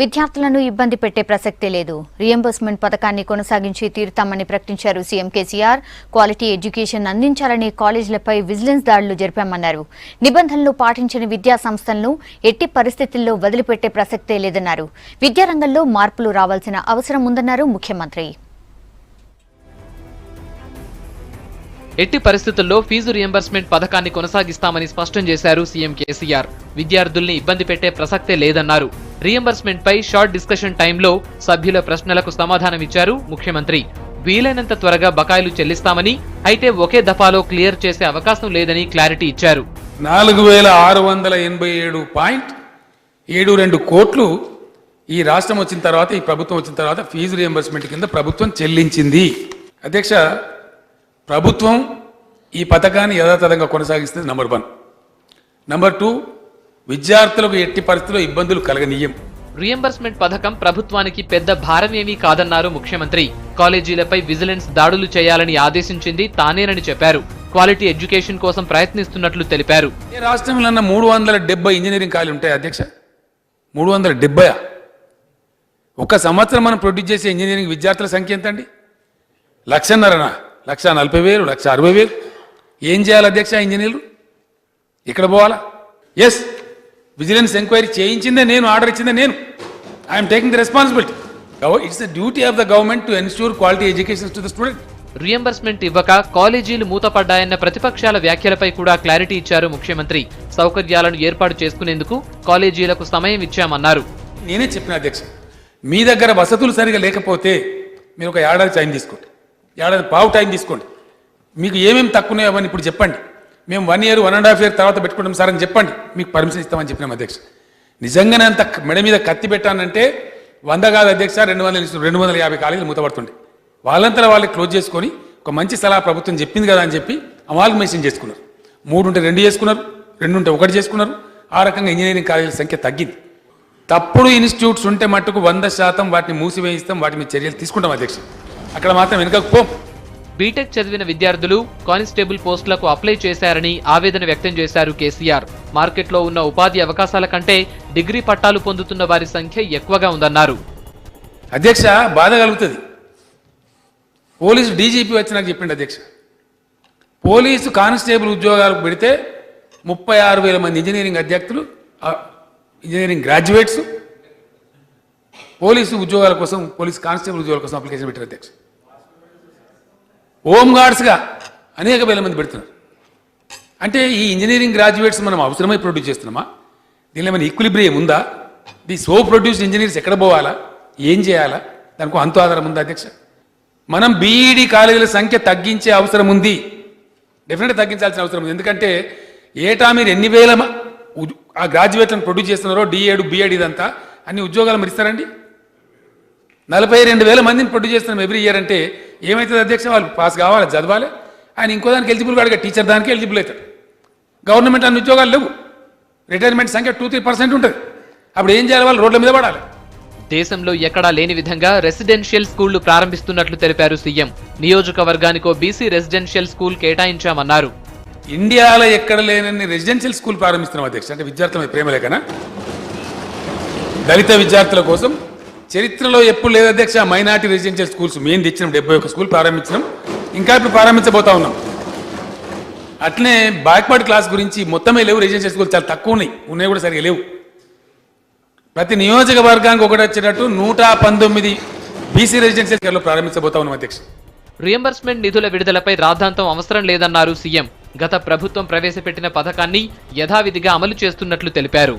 విద్యార్థులను ఇబ్బంది పెట్టే ప్రసక్తే లేదు. రియంబర్స్మెంట్ పథకాన్ని కొనసాగించి తీరుతామని ప్రకటించారు సీఎం కేసీఆర్. క్వాలిటీ ఎడ్యుకేషన్ అందించాలని కాలేజీలపై విజిలెన్స్ దాడులు జరిపామన్నారు. నిబంధనలు పాటించని విద్యా సంస్థలను ఎట్టి పరిస్థితుల్లో వదిలిపెట్టే ప్రసక్తే లేదన్నారు. విద్యారంగంలో మార్పులు రావాల్సిన అవసరం ఉందన్నారు ముఖ్యమంత్రి. ఎట్టి పరిస్థితుల్లో ఫీజు రియంబర్స్మెంట్ పథకాన్ని కొనసాగిస్తామని స్పష్టం చేశారు సీఎం కేసీఆర్. విద్యార్థుల్ని ఇబ్బంది పెట్టే ప్రసక్తే లేదన్నారు. రియంబర్స్మెంట్ పై షార్ట్ డిస్కషన్ టైంలో సభ్యుల ప్రశ్నలకు సమాధానమిచ్చారు ముఖ్యమంత్రి. వీలైనంత త్వరగా బకాయిలు చెల్లిస్తామని, అయితే ఒకే దఫాలో క్లియర్ చేసే అవకాశం లేదని క్లారిటీ ఇచ్చారు. 4672.72 కోట్లు ఈ రాష్ట్రం వచ్చిన తర్వాత, ఈ ప్రభుత్వం వచ్చిన తర్వాత ఫీజు రియంబర్స్మెంట్ కింద ప్రభుత్వం చెల్లించింది. అధ్యక్ష, ప్రభుత్వం ఈ పథకాన్ని యథాతథంగా కొనసాగిస్తుంది. నంబర్ 1. నంబర్ 2, విద్యార్థులకు ఎట్టి పరిస్థితుల్లో ఇబ్బందులు కలగనీయం. రియంబర్స్మెంట్ పథకం ప్రభుత్వానికి పెద్ద భారమేమీ కాదన్నారు ముఖ్యమంత్రి. కాలేజీలపై విజిలెన్స్ దాడులు చేయాలని ఆదేశించింది తానేనని చెప్పారు. క్వాలిటీ ఎడ్యుకేషన్ కోసం ప్రయత్నిస్తున్నట్లు తెలిపారు. ఏ రాష్ట్రంలో 370 ఇంజనీరింగ్ కాలేజీలు ఉంటాయి అధ్యక్ష? 370. ఒక సంవత్సరం మనం ప్రొడ్యూస్ చేసే ఇంజనీరింగ్ విద్యార్థుల సంఖ్య ఎంత అండి? 1,50,000, 1,40,000, 1,60,000. ఏం చేయాలి అధ్యక్ష ఇంజనీర్లు? ఇక్కడ పోవాలా? ఎస్, విజిలెన్స్ ఎంక్వైరీ చేయించిందే నేను, ఆర్డర్ ఇచ్చిందే నేను. I'm taking the responsibility. It's the duty of the government to ensure quality education to the student. Reimbursement ఇవ్వక కాలేజీలు మూతపడ్డాయన్న ప్రతిపక్షాల వ్యాఖ్యలపై కూడా క్లారిటీ ఇచ్చారు ముఖ్యమంత్రి. సౌకర్యాలను ఏర్పాటు చేసుకునేందుకు కాలేజీలకు సమయం ఇచ్చామన్నారు. నేనే చెప్పిన అధ్యక్ష, మీ దగ్గర వసతులు సరిగా లేకపోతే మీరు ఒక ఏడాది టైం తీసుకోండి, ఏడాది పావు టైం తీసుకోండి. మీకు ఏమేమి తక్కువన్నాయో అవన్నీ ఇప్పుడు చెప్పండి. మేము 1 year, 1.5 year తర్వాత పెట్టుకుంటాం సార్ అని చెప్పండి, మీకు పర్మిషన్ ఇస్తామని చెప్పినాం అధ్యక్ష. నిజంగానే అంత మెడ మీద కత్తి పెట్టానంటే 100 కాదు అధ్యక్ష, 250 కాలేజీలు మూతపడుతుండే. వాళ్ళంతా వాళ్ళు క్లోజ్ చేసుకొని ఒక మంచి సలహా ప్రభుత్వం చెప్పింది కదా అని చెప్పి అమాల్గమేషన్ చేసుకున్నారు. 3 ఉంటే 2 చేసుకున్నారు, 2 ఉంటే 1 చేసుకున్నారు. ఆ రకంగా ఇంజనీరింగ్ కాలేజీల సంఖ్య తగ్గింది. తప్పుడు ఇన్స్టిట్యూట్స్ ఉంటే మట్టుకు 100% వాటిని మూసివేయిస్తాం, వాటి మీద చర్యలు తీసుకుంటాం అధ్యక్ష. అక్కడ మాత్రం వెనుకకు పోం. బీటెక్ చదివిన విద్యార్థులు కానిస్టేబుల్ పోస్టులకు అప్లై చేశారని ఆవేదన వ్యక్తం చేశారు కేసీఆర్. మార్కెట్లో ఉన్న ఉపాధి అవకాశాల కంటే డిగ్రీ పట్టాలు పొందుతున్న వారి సంఖ్య ఎక్కువగా ఉందన్నారు. అధ్యక్ష, బాధ కలుగుతుంది. పోలీసు డీజీపీ వచ్చి నాకు చెప్పిండు అధ్యక్ష, పోలీసు కానిస్టేబుల్ ఉద్యోగాలకు పెడితే 36,000 మంది ఇంజనీరింగ్ అధ్యాపకులు, ఇంజనీరింగ్ గ్రాడ్యుయేట్స్ పోలీసు ఉద్యోగాల కోసం, పోలీసు కానిస్టేబుల్ ఉద్యోగాల కోసం అప్లికేషన్ పెట్టారు అధ్యక్ష. హోంగార్డ్స్గా అనేక వేల మంది పెడుతున్నారు. అంటే ఈ ఇంజనీరింగ్ గ్రాడ్యుయేట్స్ మనం అవసరమై ప్రొడ్యూస్ చేస్తున్నామా? దీనిలో ఏమైనా ఈక్విలిబ్రియం ఉందా? ది సో ప్రొడ్యూస్డ్ ఇంజనీర్స్ ఎక్కడ పోవాలా, ఏం చేయాలా, దానికి అంతు ఆధారం ఉందా అధ్యక్ష? మనం బీఈడి కాలేజీల సంఖ్య తగ్గించే అవసరం ఉంది, డెఫినెట్గా తగ్గించాల్సిన అవసరం ఉంది. ఎందుకంటే ఏటా మీరు ఎన్ని వేల ఆ గ్రాడ్యుయేట్లను ప్రొడ్యూస్ చేస్తున్నారో, డిఏడ్ బిఎడ్ ఇదంతా అన్ని ఉద్యోగాలు మరి ఇస్తారండి? 42,000 మందిని ప్రొడ్యూస్ చేస్తున్నాం ఎవ్రీ ఇయర్. అంటే ఏమవుతుంది అధ్యక్ష? వాళ్ళు పాస్ కావాలి, చదవాలి. ఆయన ఇంకో దానికి ఎలిజిబుల్ కాడుగా, టీచర్ దానికి ఎలిజిబుల్ అవుతాడు. గవర్నమెంట్ అన్ని ఉద్యోగాలు లేవు, రిటైర్మెంట్ సంఖ్య 2-3% ఉంటుంది. అప్పుడు ఏం చేయాలి? వాళ్ళు రోడ్ల మీద పడాలి. దేశంలో ఎక్కడా లేని విధంగా రెసిడెన్షియల్ స్కూళ్లు ప్రారంభిస్తున్నట్లు తెలిపారు సీఎం. నియోజకవర్గానికో బీసీ రెసిడెన్షియల్ స్కూల్ కేటాయించామన్నారు. ఇండియాలో ఎక్కడ లేనన్ని రెసిడెన్షియల్ స్కూల్ ప్రారంభిస్తున్నాం అధ్యక్ష. అంటే విద్యార్థుల మీద ప్రేమ లేకనా? దళిత విద్యార్థుల కోసం చరిత్రలో ఎప్పుడు లేదు అధ్యక్ష మైనార్టీ రెసిడెన్షియల్ స్కూల్స్. మేము తెచ్చినాం 71 స్కూల్ ప్రారంభించినాం, ఇంకా ఇప్పుడు ప్రారంభించబోతా ఉన్నాం. అట్లనే బ్యాక్వర్డ్ క్లాస్ గురించి మొత్తమే లేవు రెసిడెన్షియల్ స్కూల్, చాలా తక్కువ ఉన్నాయి కూడా సరిగా లేవు. ప్రతి నియోజకవర్గానికి ఒకటి వచ్చేటట్టు 119 బీసీ రెసిడెన్షియల్ కేర్లో ప్రారంభించబోతా ఉన్నాం అధ్యక్ష. రియంబర్స్మెంట్ నిధుల విడుదలపై రాద్ధాంతం అవసరం లేదన్నారు సీఎం. గత ప్రభుత్వం ప్రవేశపెట్టిన పథకాన్ని యథావిధిగా అమలు చేస్తున్నట్లు తెలిపారు.